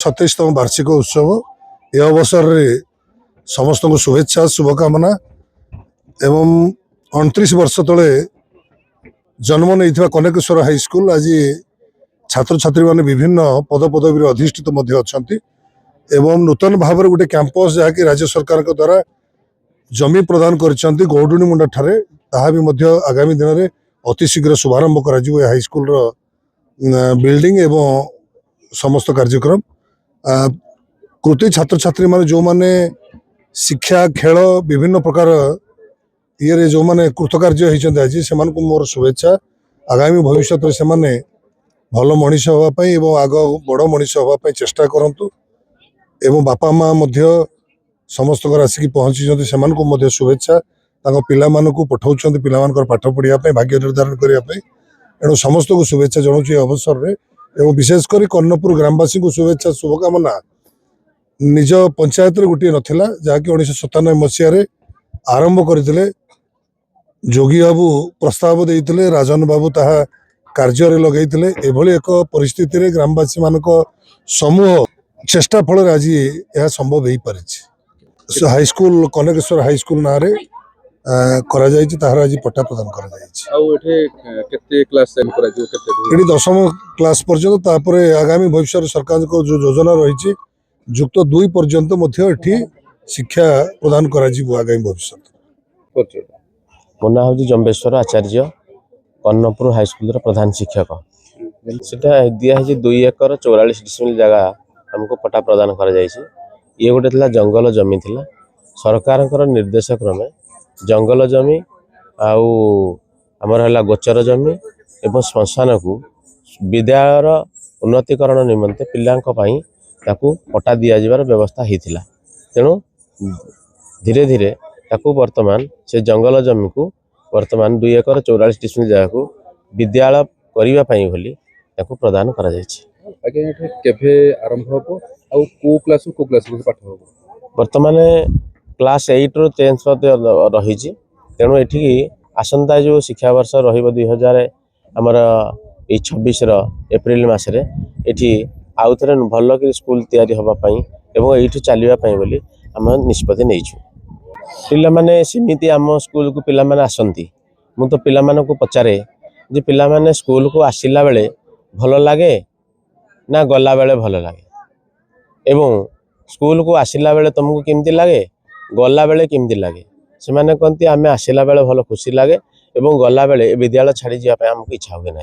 27तम वार्षिक उत्सव ए अवसर में समस्त को शुभेच्छा शुभकामना एवं 29 वर्ष तले जन्म नहीं कनकेश्वर हाईस्कल आज छात्र छात्री माने विभिन्न पद पदवी अधिष्ठित एवं नूतन भाव गोटे कैंपस जहाँकि राज्य सरकार द्वारा जमी प्रदान कर गौडुणी मुंडा ठारे ताहा भी आगामी दिन में अति शीघ्र शुभारंभ कर हाईस्कल बिल्डिंग एवं समस्त कार्यक्रम कृति छात्र छात्री माने जो माने शिक्षा खेल विभिन्न प्रकार ये जो माने कृतकार्य होती आज से मोर शुभेच्छा आगामी भविष्य में से भल मनीष हाँपाई आग बड़ मनीष हाँपाई चेष्टा करूँ एवं बापा माँ समस्त आसिक पहुँची से शुभेच्छा पिला पठाऊँ पिला पाठ पढ़ाई भाग्य निर्धारण करने एणु समस्त को शुभेच्छा जनाऊँ अवसर में एवं विशेषकर कर्णपुर ग्रामवासी को शुभेच्छा शुभकामना निज पंचायत गोटे नाला जहाँकि 1997 मसीह आरंभ करते जोगी बाबू प्रस्ताव देते राजन बाबू ताहा कार्य लगे एभली एक परिस्थिति ग्रामवासी मान समूह चेष्टा फल आज यह संभव हो पारी हाईस्कल कनकेश्वर हाईस्कल ना आज पट्टा प्रदान कर 10वीं क्लास पर्यंत आगामी भविष्य सरकार को जो योजना रही युक्त 2 पर्यंत शिक्षा प्रदान कर आगामी भविष्य मो ना हूँ जम्बेश्वर आचार्य कर्णपुर हाईस्कल प्रधान शिक्षक सीटा दिखाई 2 एकर 44 डिसिमिल जगह हमको पट्टा प्रदान कर ये गोटे जंगल जमी थिला सरकार निर्देश क्रमे जंगल जमी आमर है गोचर जमी एवं श्मशान को विद्यालयर उन्नतीकरण निमंते पिलांई ताकू पट्टा दि जावर व्यवस्था होता तेणु धीरे धीरे ताकू वर्तमान से जंगल जमी को वर्तमान 2 एकर 44 डिसिमिल जगह को विद्यालय करने बोली प्रदान कर वर्तमान क्लास 8 रु 10 रही तेणु ये आसंता जो शिक्षा वर्ष रही आमर 26 एप्रिल मसरे ये आउ थे भल कि स्कूल तैयारी होगापाई एवं ये चलवाई बोली आम निष्पत्ति नहीं पाने सेमती आम स्कूल को पिला माने आसंती मु तो पिला माने को पचारे जे पिला माने स्कूल को आसिला बेले भल लगे ना गला बेले भल लगे एवं स्कूल को आसिला बेले तुमको केमती लगे गला बेले केमती लगे से माने कहती आम आसिला बेले भल खुशी लगे एवं गला बेले विद्यालय छाड़ी जावाई आमको इच्छा हुए ना।